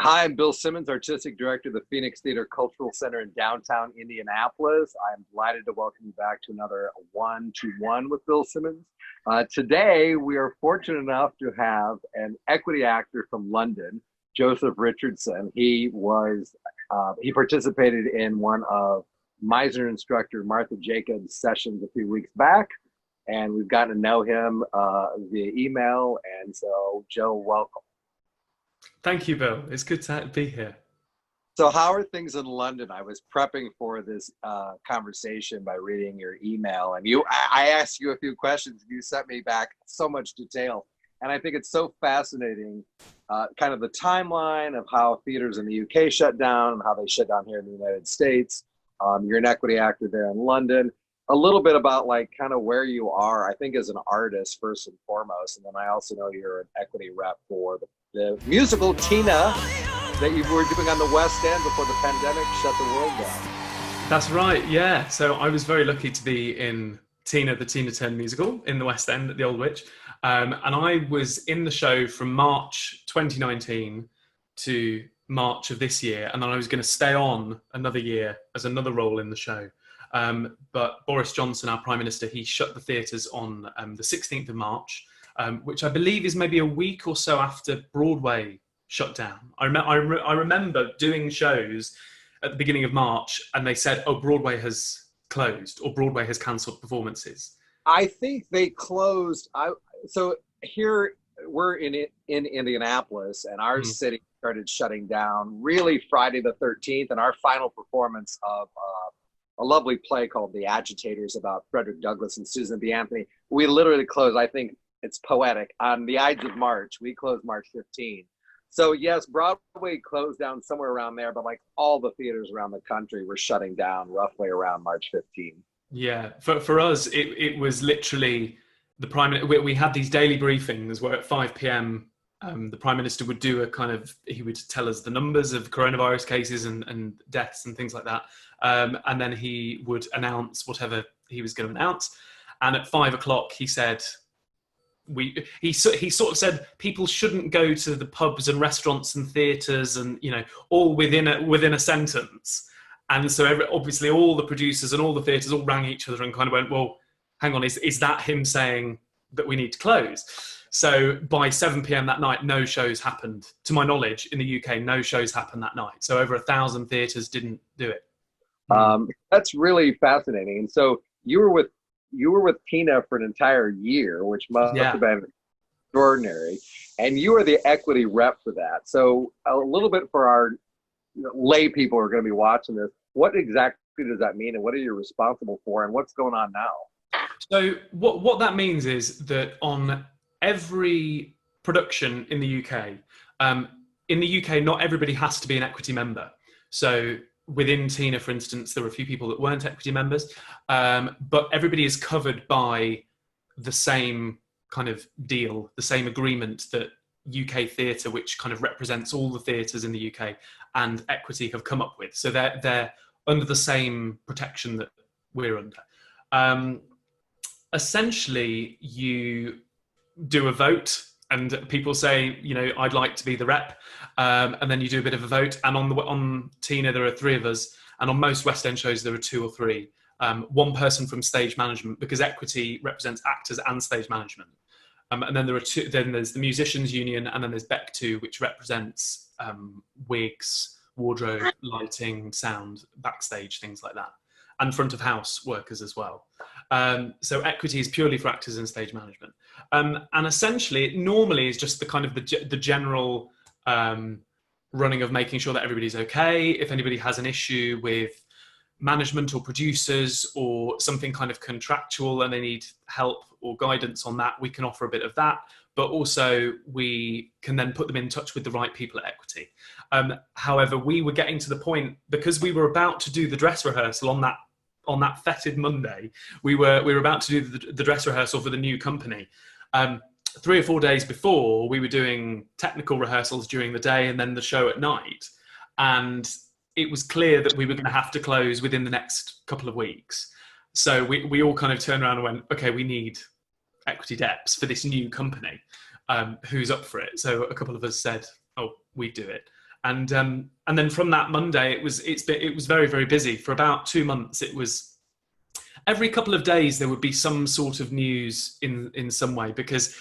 Hi, I'm Bill Simmons, Artistic Director of the Phoenix Theater Cultural Center in downtown Indianapolis. I'm delighted to welcome you back to another one-to-one with Bill Simmons. Today, we are fortunate enough to have an equity actor from London, Joseph Richardson. He participated in one of Meisner instructor Martha Jacobs' sessions a few weeks back, and we've gotten to know him via email. And so, Joe, welcome. Thank you, Bill. It's good to be here. So how are things in London? I was prepping for this conversation by reading your email, and I asked you a few questions. You sent me back so much detail, and I think it's so fascinating, kind of the timeline of how theaters in the UK shut down and how they shut down here in the United States. You're an equity actor there in London. A little bit about like kind of where you are, I think, as an artist first and foremost, and then I also know you're an equity rep for the musical Tina that you were doing on the West End before the pandemic shut the world down. That's right, yeah. So I was very lucky to be in Tina, the Tina Turner musical in the West End at the Old Witch. And I was in the show from March 2019 to March of this year. And then I was going to stay on another year as another role in the show. But Boris Johnson, our Prime Minister, he shut the theatres on the 16th of March. Which I believe is maybe a week or so after Broadway shut down. I remember doing shows at the beginning of March and they said, oh, Broadway has closed or Broadway has cancelled performances. I think they closed. So here we're in Indianapolis, and our city started shutting down really Friday the 13th, and our final performance of a lovely play called The Agitators about Frederick Douglass and Susan B. Anthony. We literally closed, I think, it's poetic, on the Ides of March. We closed March 15. So yes, Broadway closed down somewhere around there, but like all the theaters around the country were shutting down roughly around March 15. Yeah, for us, it was literally the we had these daily briefings where at 5 p.m. The Prime Minister would do he would tell us the numbers of coronavirus cases and deaths and things like that. And then he would announce whatever he was going to announce. And at 5 o'clock, he said, he sort of said people shouldn't go to the pubs and restaurants and theatres and all within a sentence. And so obviously all the producers and all the theatres all rang each other and kind of went, well, hang on, is that him saying that we need to close? So by 7 p.m. that night, no shows happened. To my knowledge, in the UK, no shows happened that night. So over 1,000 theatres didn't do it. That's really fascinating. And so you were with Tina for an entire year, which must have been extraordinary. And you are the equity rep for that. So a little bit for our lay people who are going to be watching this, what exactly does that mean, and what are you responsible for, and what's going on now? So what that means is that on every production in the UK, not everybody has to be an equity member. So within Tina, for instance, there were a few people that weren't equity members, but everybody is covered by the same kind of deal, the same agreement that UK Theatre, which kind of represents all the theatres in the UK, and equity have come up with. So they're under the same protection that we're under. Essentially, you do a vote and people say, I'd like to be the rep. And then you do a bit of a vote. And on Tina, there are 3 of us. And on most West End shows, there are 2 or 3. One person from stage management, because equity represents actors and stage management. And then there are 2. Then there's the Musicians Union, and then there's BEC2, which represents wigs, wardrobe, lighting, sound, backstage, things like that, and front of house workers as well. So equity is purely for actors and stage management. And essentially, it normally is just the kind of the general running of making sure that everybody's okay. If anybody has an issue with management or producers or something kind of contractual and they need help or guidance on that, we can offer a bit of that. But also we can then put them in touch with the right people at equity. However, we were getting to the point, because we were about to do the dress rehearsal on that fetid Monday, we were about to do the dress rehearsal for the new company. 3 or 4 days before, we were doing technical rehearsals during the day and then the show at night. And it was clear that we were going to have to close within the next couple of weeks. So we all kind of turned around and went, okay, we need equity depths for this new company. Who's up for it? So a couple of us said, oh, we'd do it. And then from that Monday, it was very, very busy. For about 2 months, it was every couple of days there would be some sort of news in some way, because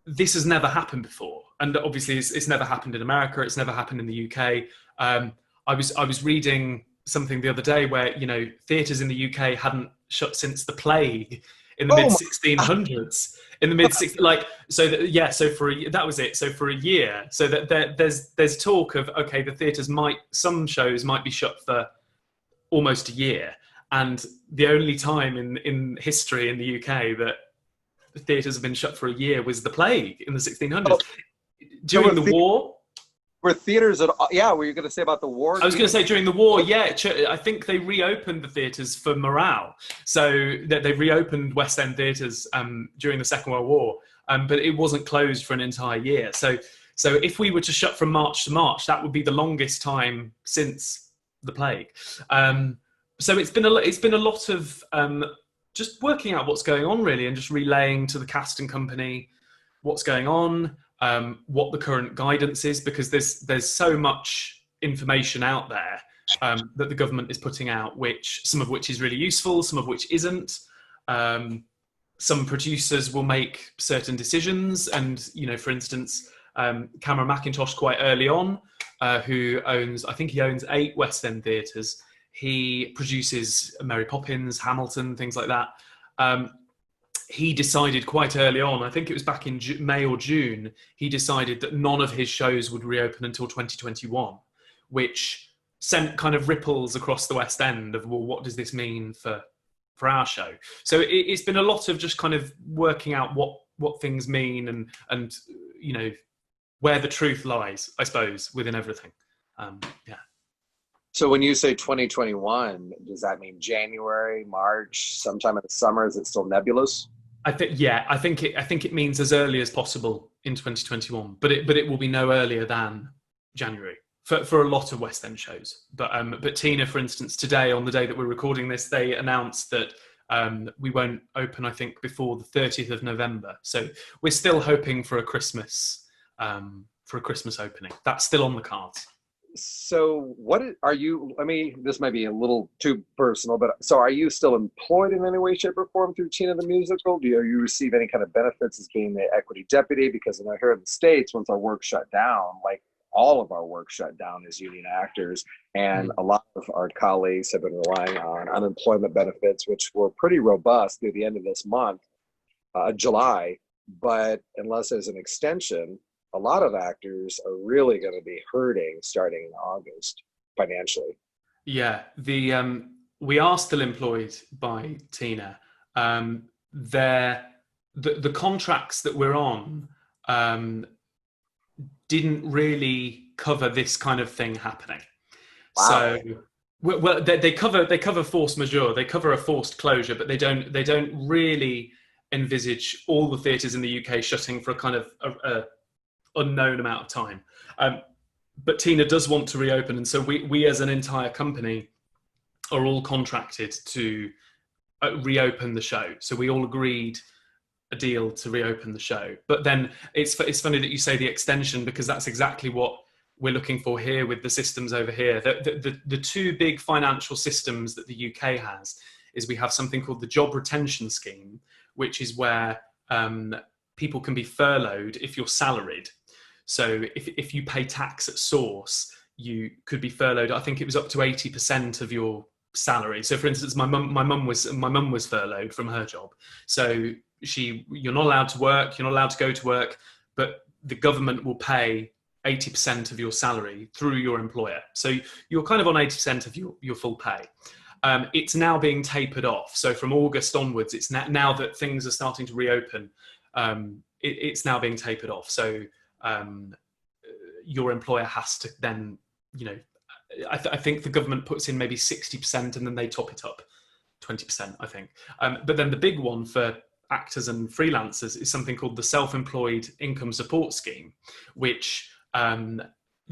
this has never happened before. And obviously it's never happened in America. It's never happened in the UK. I was reading something the other day where, you know, theatres in the UK hadn't shut since the plague in the mid 1600s. In the mid so for that was it. So for a year, so that there's talk of, okay, the theatres some shows might be shut for almost a year, and the only time in history in the UK that the theatres have been shut for a year was the plague in the 1600s. During the war. Were theaters at all? Yeah, were you going to say about the war? I was going to say during the war, yeah. I think they reopened the theatres for morale. So they reopened West End theatres during the Second World War, but it wasn't closed for an entire year. So if we were to shut from March to March, that would be the longest time since the plague. So it's been a lot of just working out what's going on, really, and just relaying to the cast and company what's going on. What the current guidance is, because there's so much information out there that the government is putting out, some of which is really useful, some of which isn't. Some producers will make certain decisions, and, you know, for instance, Cameron Mackintosh quite early on, who owns 8 West End theatres. He produces Mary Poppins, Hamilton, things like that. He decided quite early on, I think it was back in May or June, he decided that none of his shows would reopen until 2021, which sent kind of ripples across the West End of, well, what does this mean for our show? So it's been a lot of just kind of working out what things mean and you know, where the truth lies, I suppose, within everything. Yeah. So when you say 2021, does that mean January, March, sometime in the summer? Is it still nebulous? I think it means as early as possible in 2021, but it will be no earlier than January for a lot of West End shows. But Tina, for instance, today, on the day that we're recording this, they announced that we won't open, I think, before the 30th of November. So we're still hoping for a Christmas opening. That's still on the cards. So what are you, I mean, this might be a little too personal, but so are you still employed in any way, shape, or form through Tina the Musical? Do you receive any kind of benefits as being the equity deputy? Because I hear in the States, once our work shut down, like all of our work shut down as union actors, and a lot of our colleagues have been relying on unemployment benefits, which were pretty robust through the end of this month, July. But unless there's an extension, a lot of actors are really going to be hurting starting in August financially. Yeah, we are still employed by Tina. The contracts that we're on didn't really cover this kind of thing happening. Wow. So, well, they cover force majeure. They cover a forced closure, but they don't really envisage all the theatres in the UK shutting for a kind of a unknown amount of time. But Tina does want to reopen, and so we as an entire company are all contracted to reopen the show. So we all agreed a deal to reopen the show. But then it's funny that you say the extension, because that's exactly what we're looking for here with the systems over here. The two big financial systems that the UK has is we have something called the Job Retention Scheme, which is where people can be furloughed if you're salaried. So if you pay tax at source, you could be furloughed. I think it was up to 80% of your salary. So for instance, my mum was furloughed from her job. So you're not allowed to work, you're not allowed to go to work, but the government will pay 80% of your salary through your employer. So you're kind of on 80% of your full pay. It's now being tapered off. So from August onwards, it's now that things are starting to reopen, it's now being tapered off. So your employer has to then, I think the government puts in maybe 60% and then they top it up 20%, I think. But then the big one for actors and freelancers is something called the Self-Employed Income Support Scheme, which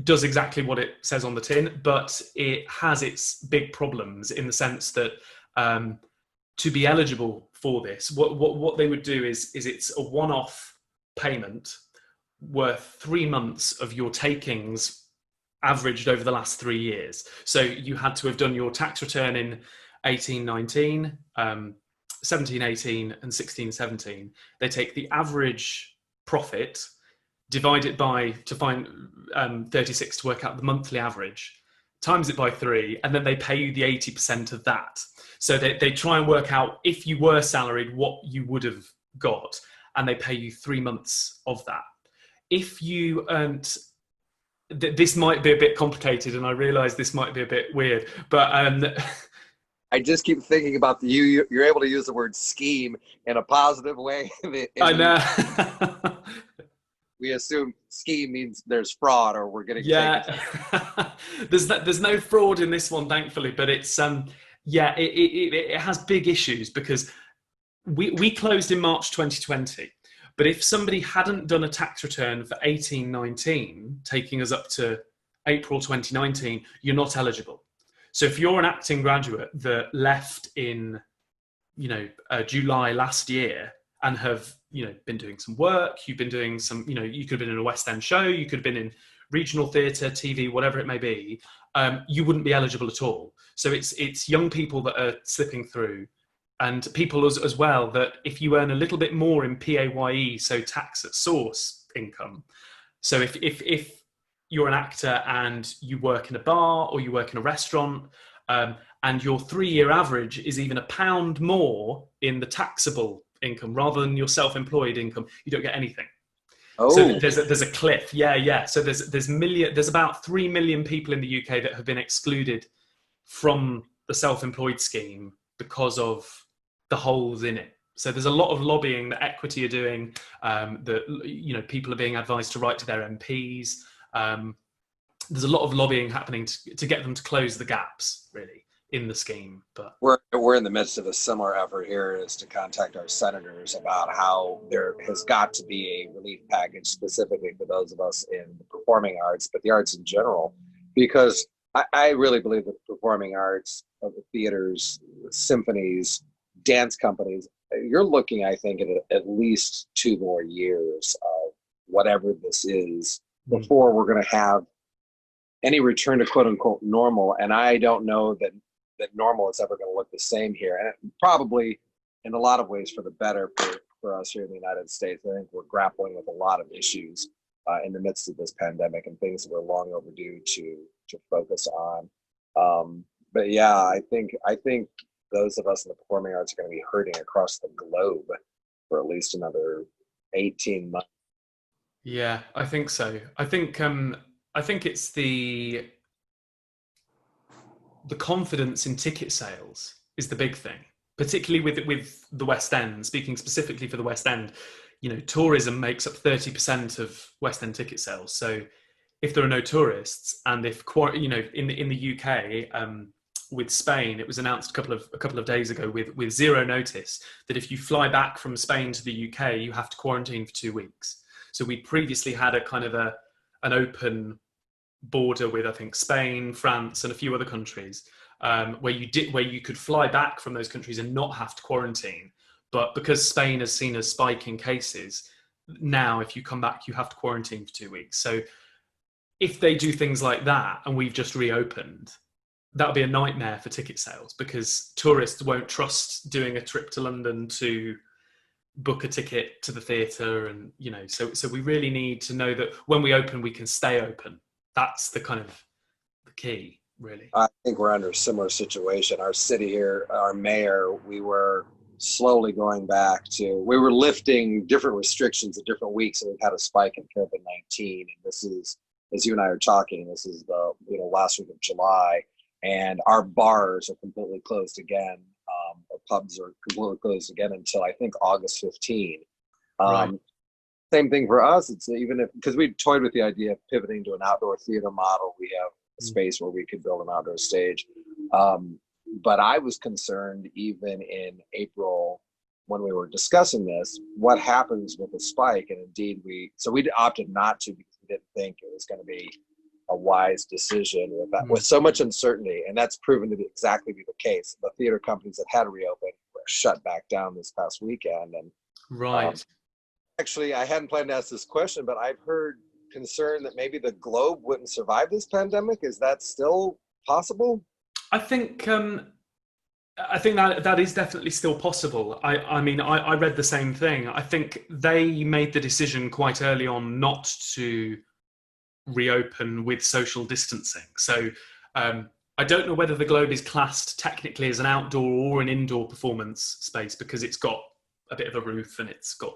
does exactly what it says on the tin, but it has its big problems in the sense that to be eligible for this, what they would do is it's a one-off payment worth 3 months of your takings averaged over the last 3 years. So you had to have done your tax return in 18-19, 17-18, and 16-17. They take the average profit, divide it by, to find 36 to work out the monthly average, times it by 3, and then they pay you the 80% of that. So they try and work out, if you were salaried, what you would have got, and they pay you 3 months of that. If you earned, this might be a bit complicated, and I realise this might be a bit weird, but I just keep thinking about you're able to use the word scheme in a positive way. I know. We assume scheme means there's fraud, or we're getting there's no fraud in this one, thankfully, but it's it has big issues, because we closed in March 2020, but if somebody hadn't done a tax return for 18-19, taking us up to April 2019, you're not eligible. So if you're an acting graduate that left in July last year and have been doing some work, you've been doing some, you could have been in a West End show, you could have been in regional theatre, TV, whatever it may be, you wouldn't be eligible at all. So it's young people that are slipping through, and people as well that if you earn a little bit more in PAYE, so tax at source income. So if you're an actor and you work in a bar or you work in a restaurant, and your 3-year average is even £1 more in the taxable income rather than your self-employed income, you don't get anything. Oh. So there's a cliff. Yeah. So there's about 3 million people in the UK that have been excluded from the self-employed scheme because of the holes in it. So there's a lot of lobbying that Equity are doing, that people are being advised to write to their MPs. There's a lot of lobbying happening to get them to close the gaps, really, in the scheme. But we're in the midst of a similar effort here, is to contact our senators about how there has got to be a relief package specifically for those of us in the performing arts, but the arts in general, because I really believe that the performing arts of the theaters, symphonies, dance companies, you're looking, I think, at least 2 more years of whatever this is before we're going to have any return to quote unquote normal. And I don't know that normal is ever going to look the same here. And probably in a lot of ways for the better for us here in the United States. I think we're grappling with a lot of issues in the midst of this pandemic, and things that we're long overdue to focus on. But yeah, I think those of us in the performing arts are going to be hurting across the globe for at least another 18 months. Yeah, I think so. I think it's the confidence in ticket sales is the big thing, particularly with the West End. Speaking specifically for the West End, tourism makes up 30% of West End ticket sales. So if there are no tourists, and if in the UK, with Spain, it was announced a couple of days ago with zero notice that if you fly back from Spain to the UK, you have to quarantine for 2 weeks. So we previously had a kind of an open border with, I think, Spain, France, and a few other countries, where you could fly back from those countries and not have to quarantine. But because Spain has seen a spike in cases, now if you come back, you have to quarantine for 2 weeks. So if they do things like that, and we've just reopened, that would be a nightmare for ticket sales, because tourists won't trust doing a trip to London to book a ticket to the theatre. And so we really need to know that when we open, we can stay open. That's the kind of the key, really. I think we're under a similar situation. Our city here, our mayor, we were slowly going back to, we were lifting different restrictions at different weeks, and we've had a spike in COVID-19. And this is, as you and I are talking, this is the last week of July, and our bars are completely closed again. Our pubs are completely closed again until I think August 15. Right. Same thing for us. It's because we toyed with the idea of pivoting to an outdoor theater model. We have a space where we could build an outdoor stage. But I was concerned even in April when we were discussing this, what happens with the spike? And indeed we opted not to, because we didn't think it was going to be a wise decision with so much uncertainty. And that's proven to be exactly the case. The theater companies that had reopened were shut back down this past weekend. And Right. actually, I hadn't planned to ask this question, but I've heard concern that maybe the globe wouldn't survive this pandemic. Is that still possible? I think that is definitely still possible. I mean, I read the same thing. I think they made the decision quite early on not to reopen with social distancing. So I don't know whether the Globe is classed technically as an outdoor or an indoor performance space, because it's got a bit of a roof and it's got,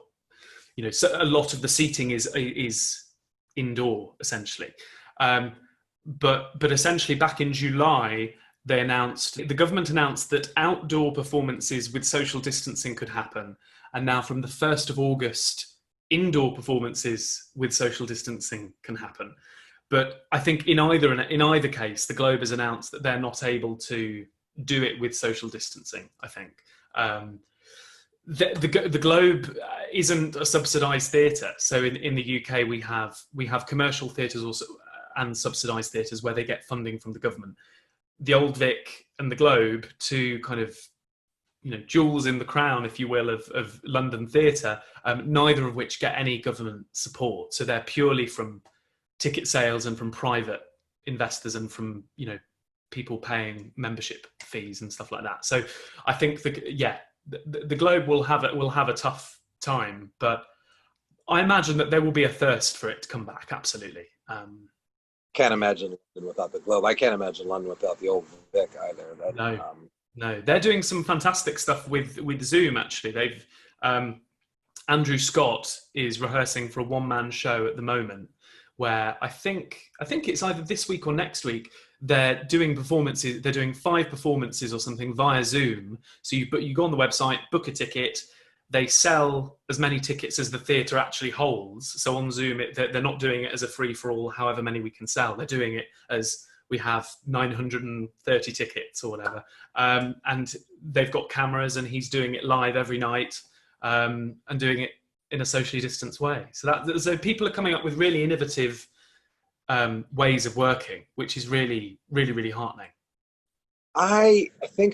so a lot of the seating is indoor essentially. But essentially back in July, the government announced that outdoor performances with social distancing could happen. And now from the 1st of August, indoor performances with social distancing can happen. But I think in either case, the Globe has announced that they're not able to do it with social distancing, I think. The Globe isn't a subsidised theatre. So in the UK, we have commercial theatres also and subsidised theatres where they get funding from the government. The Old Vic and the Globe, two kind of jewels in the crown, if you will, of London theatre, neither of which get any government support. So they're purely from ticket sales and from private investors and from people paying membership fees and stuff like that. So I think the Globe will have a tough time, but I imagine that there will be a thirst for it to come back. Absolutely. Can't imagine London without the Globe. I can't imagine London without the Old Vic either. No, they're doing some fantastic stuff with Zoom. Actually, they've Andrew Scott is rehearsing for a one-man show at the moment, where I think it's either this week or next week. They're doing performances. They're doing 5 performances or something via Zoom. So you go on the website, book a ticket. They sell as many tickets as the theatre actually holds. So on Zoom, they're not doing it as a free-for-all, however many we can sell. They're doing it as we have 930 tickets or whatever. And they've got cameras, and he's doing it live every night and doing it in a socially distanced way. So people are coming up with really innovative ways of working, which is really, really, really heartening. I think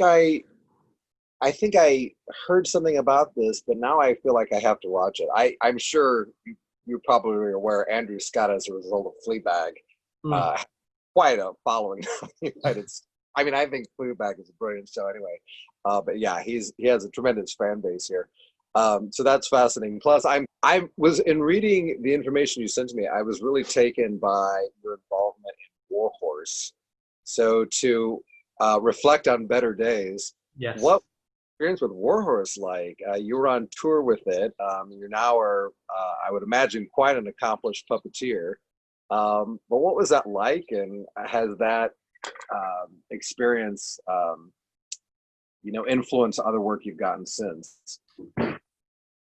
I heard something about this, but now I feel like I have to watch it. I'm sure you're probably aware Andrew Scott, as a result of Fleabag, quite a following in the United States. I mean, I think Fleabag is a brilliant show anyway. But yeah, he has a tremendous fan base here. So that's fascinating. Plus, I was in reading the information you sent to me, I was really taken by your involvement in Warhorse. So to reflect on better days, yes. What experience with Warhorse like? You were on tour with it. You now are, I would imagine, quite an accomplished puppeteer. But what was that like, and has that experience, influenced other work you've gotten since?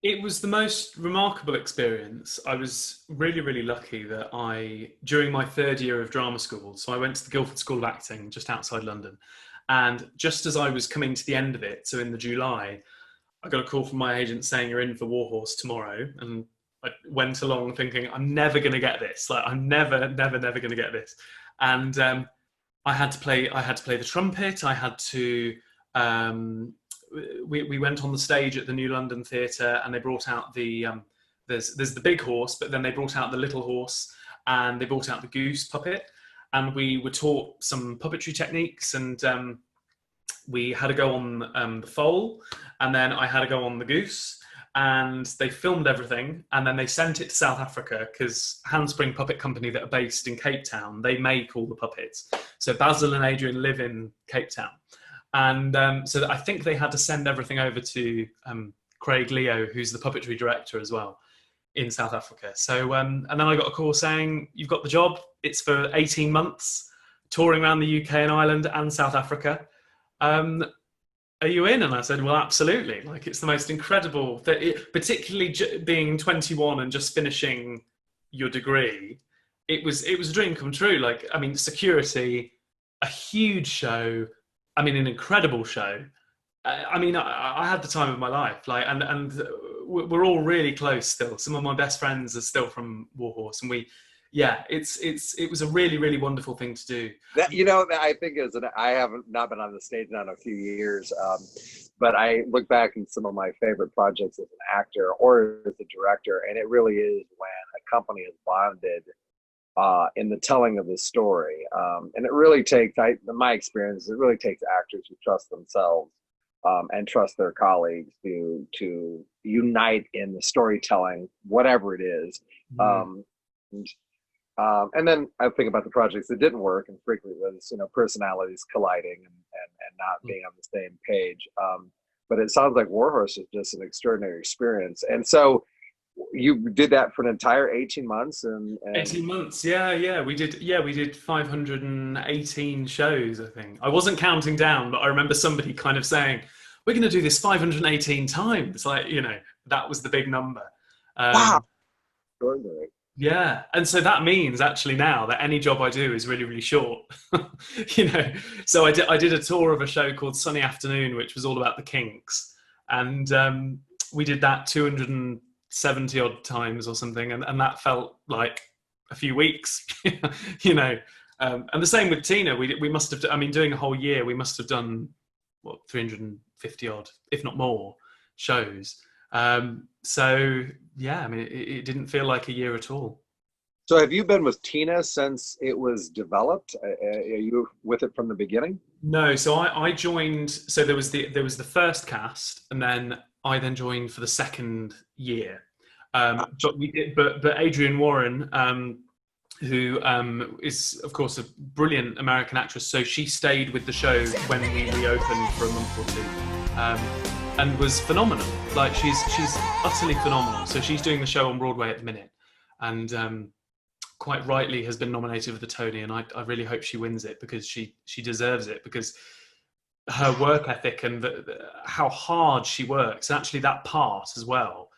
It was the most remarkable experience. I was really, really lucky that during my 3rd year of drama school, so I went to the Guildford School of Acting just outside London, and just as I was coming to the end of it, so in the July, I got a call from my agent saying, "You're in for Warhorse tomorrow," and I went along thinking, I'm never going to get this. Like, I'm never going to get this. And I had to play the trumpet. I had to, we went on the stage at the New London Theatre, and they brought out there's the big horse, but then they brought out the little horse, and they brought out the goose puppet. And we were taught some puppetry techniques, and we had to go on the foal, and then I had to go on the goose. And they filmed everything, and then they sent it to South Africa, because Handspring Puppet Company, that are based in Cape Town, they make all the puppets. So Basil and Adrian live in Cape Town. And so I think they had to send everything over to Craig Leo, who's the puppetry director as well, in South Africa. So, and then I got a call saying, "You've got the job. It's for 18 months, touring around the UK and Ireland and South Africa. Are you in?" And I said, "Well, absolutely. Like, it's the most incredible, particularly being 21 and just finishing your degree. It was a dream come true. Like, I mean, security, a huge show. I mean, an incredible show. I mean, I had the time of my life. Like, and we're all really close still. Some of my best friends are still from Warhorse, and it was a really, really wonderful thing to do." That, I think I have not been on the stage now in a few years, but I look back at some of my favorite projects as an actor or as a director, and it really is when a company is bonded in the telling of the story. And it really takes, in my experience, it really takes actors who trust themselves and trust their colleagues to unite in the storytelling, whatever it is. And, then I think about the projects that didn't work, and frequently was, personalities colliding and not being on the same page. But it sounds like Warhorse is just an extraordinary experience. And so you did that for an entire 18 months and 18 months. Yeah. We did 518 shows, I think. I wasn't counting down, but I remember somebody kind of saying, we're going to do this 518 times. Like, that was the big number. Wow. Extraordinary. Yeah. And so that means actually now that any job I do is really, really short. So I did a tour of a show called Sunny Afternoon, which was all about the Kinks. And we did that 270 odd times or something. And that felt like a few weeks, and the same with Tina. We must have, doing a whole year, we must have done 350 odd, if not more, shows. So yeah, it didn't feel like a year at all. So have you been with Tina since it was developed? Are you with it from the beginning? No, so I joined. So there was the first cast, and then I joined for the second year. But Adrian Warren, who is of course a brilliant American actress, so she stayed with the show when we reopened for a month or two. And was phenomenal. Like she's utterly phenomenal. So she's doing the show on Broadway at the minute, and quite rightly has been nominated for the Tony. And I really hope she wins it, because she deserves it, because her work ethic and how hard she works. And actually, that part as well.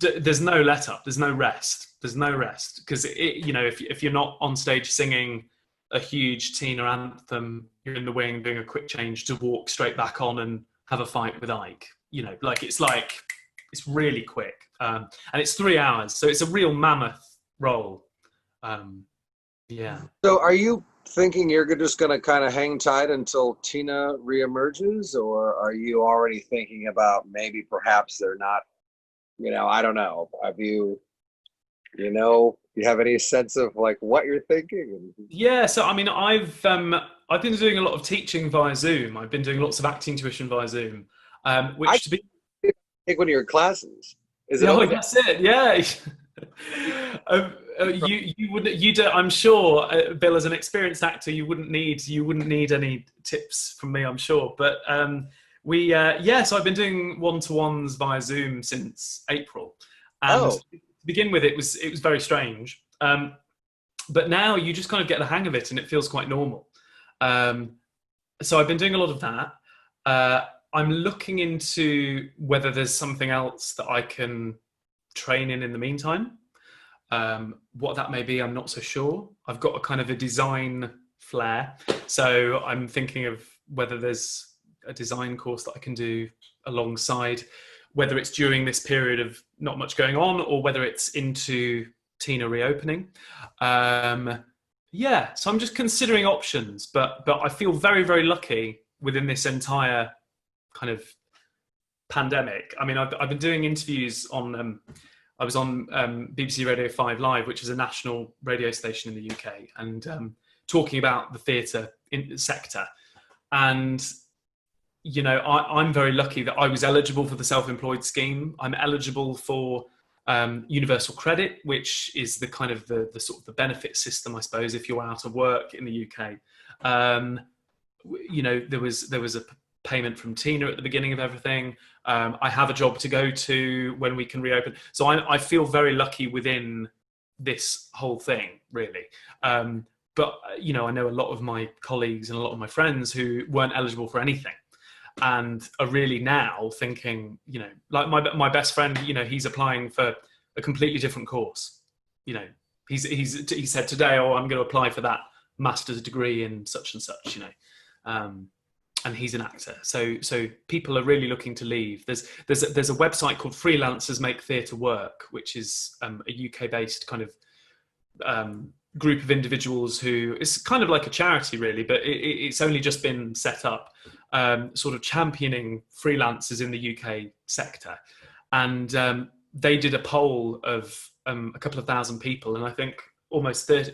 There's no let up. There's no rest. Because if you're not on stage singing a huge Tina anthem, you're in the wing doing a quick change to walk straight back on and have a fight with Ike. It's really quick, and it's 3 hours, so it's a real mammoth role. Yeah. So are you thinking you're just going to kind of hang tight until Tina reemerges, or are you already thinking about maybe perhaps they're not? I don't know. Have you? You have any sense of like what you're thinking? Yeah. So I've been doing a lot of teaching via Zoom. I've been doing lots of acting tuition via Zoom, take one of your classes. Is it? Oh, that's it. Yeah. I'm sure, Bill, as an experienced actor, you wouldn't need any tips from me, I'm sure. But so I've been doing one-to-ones via Zoom since April, and to begin with, it was very strange. But now you just kind of get the hang of it, and it feels quite normal. So I've been doing a lot of that. I'm looking into whether there's something else that I can train in the meantime. What that may be, I'm not so sure. I've got a kind of a design flair, so I'm thinking of whether there's a design course that I can do alongside, whether it's during this period of not much going on or whether it's into Tina reopening. So I'm just considering options, but I feel very, very lucky within this entire kind of pandemic. I've been doing interviews on, I was on BBC Radio 5 Live, which is a national radio station in the UK, and talking about the theatre sector. And, I'm very lucky that I was eligible for the self-employed scheme. I'm eligible for universal credit, which is the kind of the sort of the benefit system, I suppose, if you're out of work in the UK. There was a payment from Tina at the beginning of everything. I have a job to go to when we can reopen. So I feel very lucky within this whole thing, really. But I know a lot of my colleagues and a lot of my friends who weren't eligible for anything, and are really now thinking, like my best friend, he's applying for a completely different course. He said today, I'm going to apply for that master's degree in such and such. And he's an actor, so people are really looking to leave. There's a website called Freelancers Make Theatre Work, which is a UK based kind of group of individuals who, it's kind of like a charity really, but it's only just been set up, sort of championing freelancers in the UK sector. And they did a poll of a couple of thousand people, and I think almost a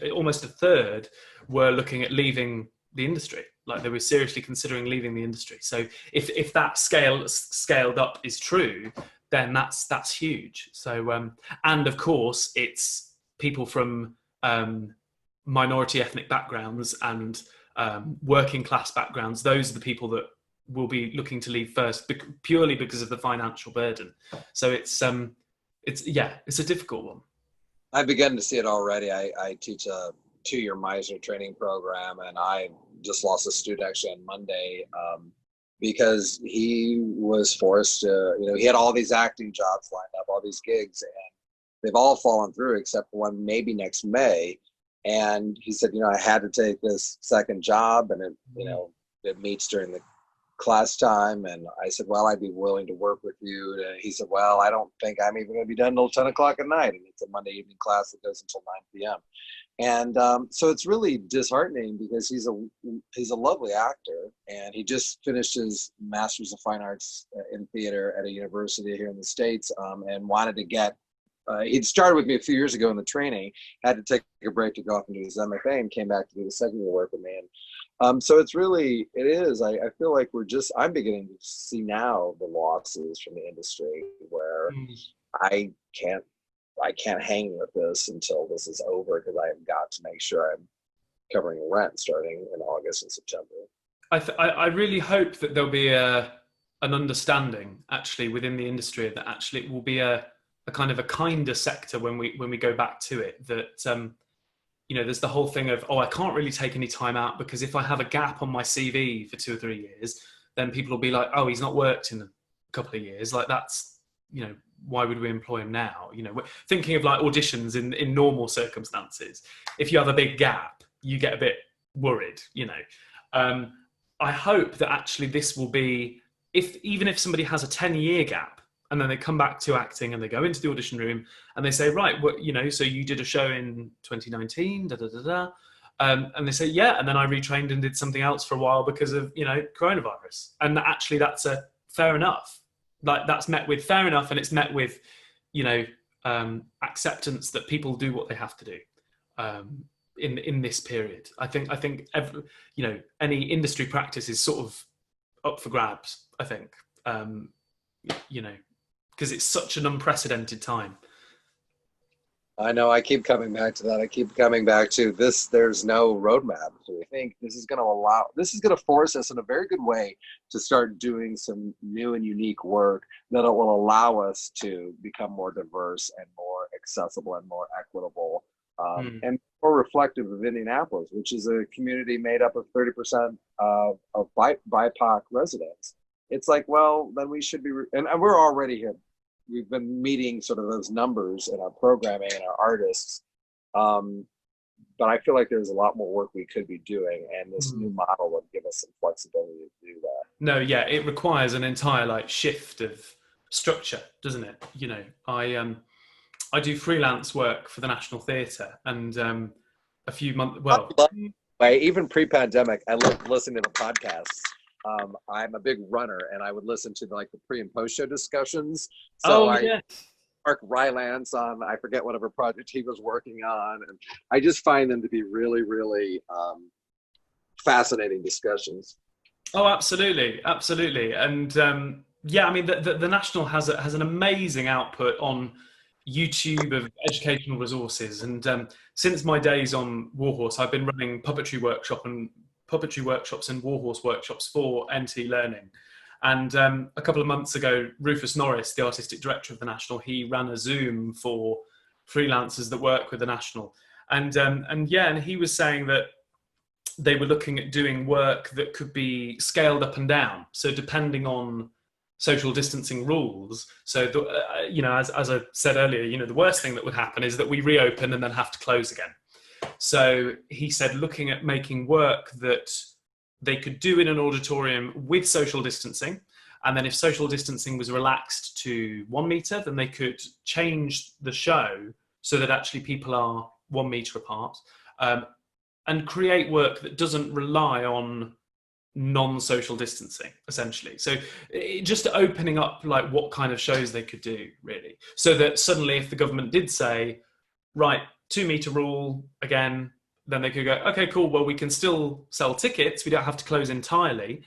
third were looking at leaving the industry. Like, they were seriously considering leaving the industry. So if that scaled up is true, then that's huge. So and of course it's people from minority ethnic backgrounds and working class backgrounds. Those are the people that will be looking to leave first, purely because of the financial burden. So it's a difficult one. I've begun to see it already. I teach a 2-year Meisner training program, and I just lost a student actually on Monday because he was forced to, he had all these acting jobs lined up, all these gigs, and they've all fallen through except for one maybe next May. And he said, I had to take this second job, and it meets during the class time. And I said, well, I'd be willing to work with you. And he said, well, I don't think I'm even going to be done until 10 o'clock at night. And it's a Monday evening class that goes until 9 p.m. And so it's really disheartening because he's a lovely actor, and he just finished his Master's of Fine Arts in theater at a university here in the States, and wanted to get, he'd started with me a few years ago in the training, had to take a break to go off and do his MFA, and came back to do the second year work with me. And so I feel like I'm beginning to see now the losses from the industry where I can't hang with this until this is over, because I have got to make sure I'm covering rent starting in August and September. I really hope that there'll be an understanding actually within the industry that actually it will be a kind of a kinder sector when we go back to it. That there's the whole thing of, I can't really take any time out because if I have a gap on my CV for 2 or 3 years, then people will be like, oh, he's not worked in a couple of years. Like, that's, why would we employ him now? We're thinking of like auditions in normal circumstances. If you have a big gap, you get a bit worried, I hope that actually this will be, even if somebody has a 10-year gap and then they come back to acting and they go into the audition room and they say, right, so you did a show in 2019, and they say, yeah, and then I retrained and did something else for a while because of, coronavirus. And actually that's a fair enough. Like, that's met with fair enough, and it's met with, acceptance that people do what they have to do in this period. I think every, any industry practice is sort of up for grabs. I think, because it's such an unprecedented time. I know. I keep coming back to that. I keep coming back to this. There's no roadmap. So I think this is going to force us in a very good way to start doing some new and unique work that will allow us to become more diverse and more accessible and more equitable, and more reflective of Indianapolis, which is a community made up of 30% of BIPOC residents. It's like, well, then we should be, and we're already here. We've been meeting sort of those numbers in our programming and our artists. But I feel like there's a lot more work we could be doing, and this new model would give us some flexibility to do that. No, yeah, it requires an entire shift of structure, doesn't it? I do freelance work for the National Theatre, and a few months, even pre-pandemic, I loved listening to the podcasts. I'm a big runner, and I would listen to the pre and post show discussions. So Mark Rylance on, I forget whatever project he was working on, and I just find them to be really, really fascinating discussions. Oh, absolutely, and the National has an amazing output on YouTube of educational resources, and since my days on Warhorse, I've been running puppetry workshops and Warhorse workshops for NT Learning. And a couple of months ago, Rufus Norris, the artistic director of the National, he ran a Zoom for freelancers that work with the National. And he was saying that they were looking at doing work that could be scaled up and down. So depending on social distancing rules. So, as I said earlier, the worst thing that would happen is that we reopen and then have to close again. So he said, looking at making work that they could do in an auditorium with social distancing. And then if social distancing was relaxed to 1 meter, then they could change the show so that actually people are 1 meter apart, and create work that doesn't rely on non-social distancing, essentially. So just opening up like what kind of shows they could do, really, so that suddenly if the government did say, right, 2 meter rule again, then they could go, okay, cool, well, we can still sell tickets, we don't have to close entirely,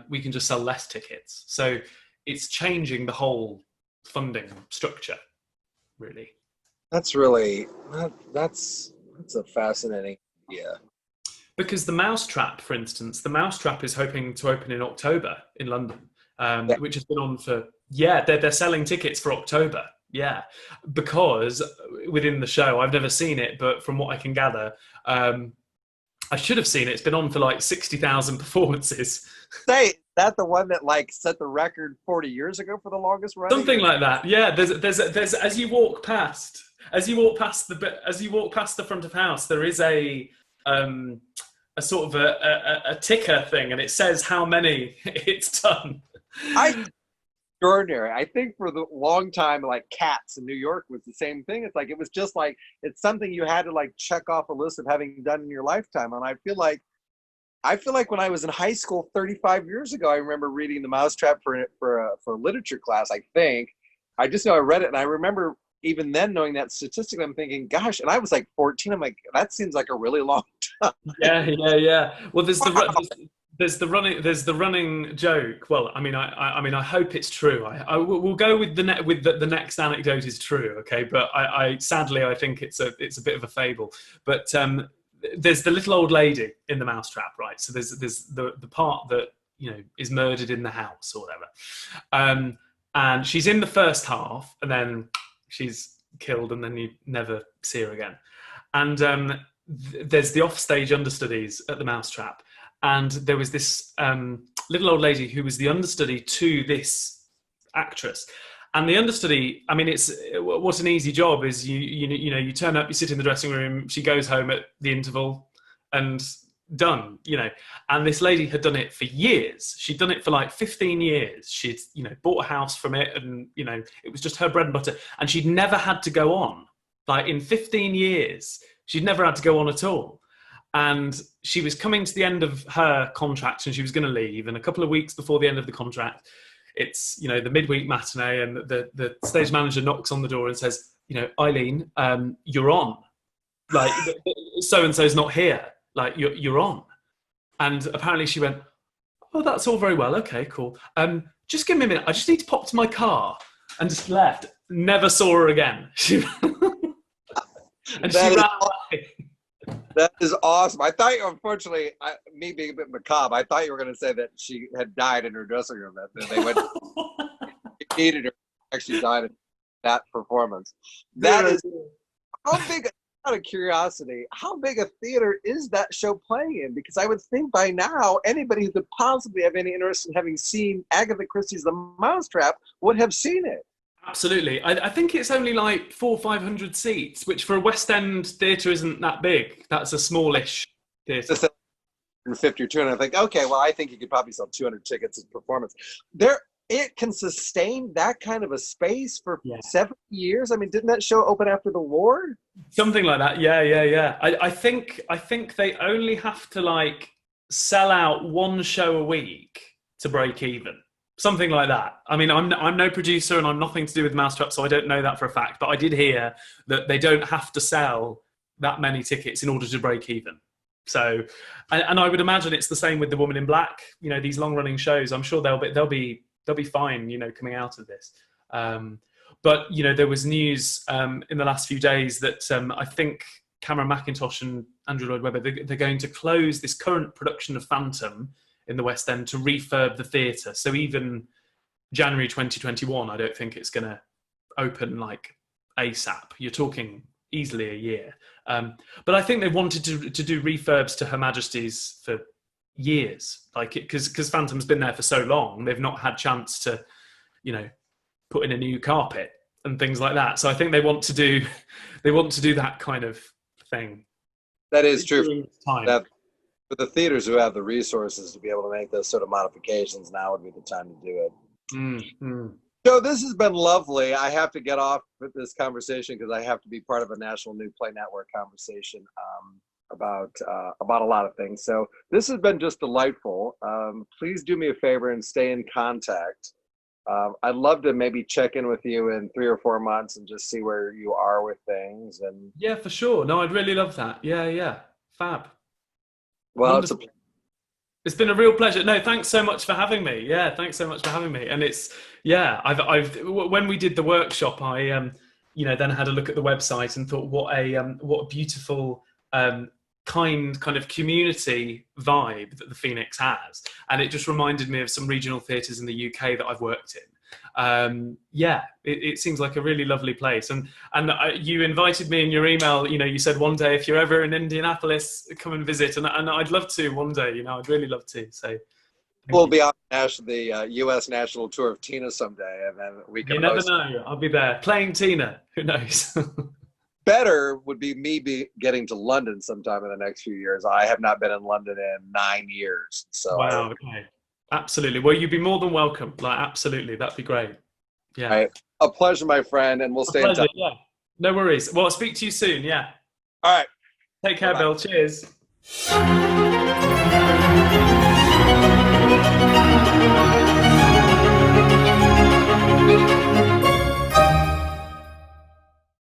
we can just sell less tickets. So it's changing the whole funding structure, really. That's really, that's a fascinating idea. Because the Mousetrap, for instance, the Mousetrap is hoping to open in October in London, which has been on for, they're selling tickets for October. Yeah, because within the show, I've never seen it, but from what I can gather, I should have seen it. It's been on for like 60,000 performances. Say, is that the one that like set the record 40 years ago for the longest run? Something like that. Yeah, there's as you walk past the front of house, there is a sort of a ticker thing, and it says how many it's done. Extraordinary. I think for the long time, like Cats in New York was the same thing. It's like, it was just like, it's something you had to like check off a list of having done in your lifetime. And I feel like when I was in high school 35 years ago, I remember reading The Mousetrap for a literature class. I just know I read it, and I remember even then knowing that statistic. I'm thinking, gosh, and I was like 14. I'm like, that seems like a really long time. Yeah. Well, there's the running joke. Well, I mean, I hope it's true. We'll go with the next anecdote is true. Okay, but I sadly I think it's a bit of a fable. But there's the little old lady in the Mousetrap, right? So there's the part that, you know, is murdered in the house or whatever, and she's in the first half, and then she's killed, and then you never see her again. And there's the offstage understudies at the Mousetrap, and there was this little old lady who was the understudy to this actress. And the understudy, I mean, it's what an easy job is. You turn up, you sit in the dressing room, she goes home at the interval, and done, you know. And this lady had done it for years. She'd done it for like 15 years. She'd, you know, bought a house from it, and, you know, it was just her bread and butter. And she'd never had to go on. Like, in 15 years, she'd never had to go on at all. And she was coming to the end of her contract, and she was going to leave. And a couple of weeks before the end of the contract, it's, you know, the midweek matinee, and the stage manager knocks on the door and says, you know, Eileen, you're on. Like, so-and-so's not here. Like, you're on. And apparently she went, oh, that's all very well. Okay, cool. Just give me a minute. I just need to pop to my car. And just left. Never saw her again. And she ran away. That is awesome. I thought you, unfortunately, me being a bit macabre, I thought you were going to say that she had died in her dressing room. That they went, needed her, actually died in that performance. That is, how big, out of curiosity, how big a theater is that show playing in? Because I would think by now, anybody who could possibly have any interest in having seen Agatha Christie's The Mousetrap would have seen it. Absolutely. I think it's only like 400 or 500 seats, which for a West End theatre isn't that big. That's a smallish theatre. 50 or 200. I think, okay, well, I think you could probably sell 200 tickets in performance. It can sustain that kind of a space for 7 years. I mean, didn't that show open after the war? Something like that. Yeah. I think they only have to like sell out one show a week to break even. Something like that. I mean, I'm no producer, and I'm nothing to do with Mousetrap, so I don't know that for a fact. But I did hear that they don't have to sell that many tickets in order to break even. So, and I would imagine it's the same with The Woman in Black. You know, these long-running shows. I'm sure they'll be fine. You know, coming out of this. But you know, there was news in the last few days that I think Cameron Mackintosh and Andrew Lloyd Webber, they're going to close this current production of Phantom in the West End to refurb the theatre. So even January 2021, I don't think it's going to open like ASAP. You're talking easily a year. But I think they wanted to do refurbs to Her Majesty's for years, like because Phantom's been there for so long, they've not had chance to, you know, put in a new carpet and things like that. So I think they want to do that kind of thing. That is true. For the theaters who have the resources to be able to make those sort of modifications, now would be the time to do it. Mm-hmm. So this has been lovely. I have to get off with this conversation because I have to be part of a National New Play Network conversation. about a lot of things. So this has been just delightful. Please do me a favor and stay in contact. I'd love to maybe check in with you in 3 or 4 months and just see where you are with things. And Yeah, for sure. No, I'd really love that. Yeah. Fab. well, Wonderful. It's been a real pleasure. No, thanks so much for having me. Yeah, thanks so much for having me. And it's, yeah, I've when we did the workshop, I then had a look at the website and thought, what a beautiful kind of community vibe that the Phoenix has. And it just reminded me of some regional theatres in the UK that I've worked in. It seems like a really lovely place. And you invited me in your email, you said one day, if you're ever in Indianapolis, come and visit. And I'd love to one day, I'd really love to. So we'll be on the U.S. national tour of Tina someday, and then we can. You never know. I'll be there playing Tina. Who knows? Better would be me getting to London sometime in the next few years. I have not been in London in 9 years. So wow. Okay. Absolutely. Well, you'd be more than welcome. Like, absolutely. That'd be great. Yeah. Right. A pleasure, my friend, and we'll stay in touch. Yeah. No worries. Well, I'll speak to you soon. Yeah. All right. Take care, Bill. Cheers.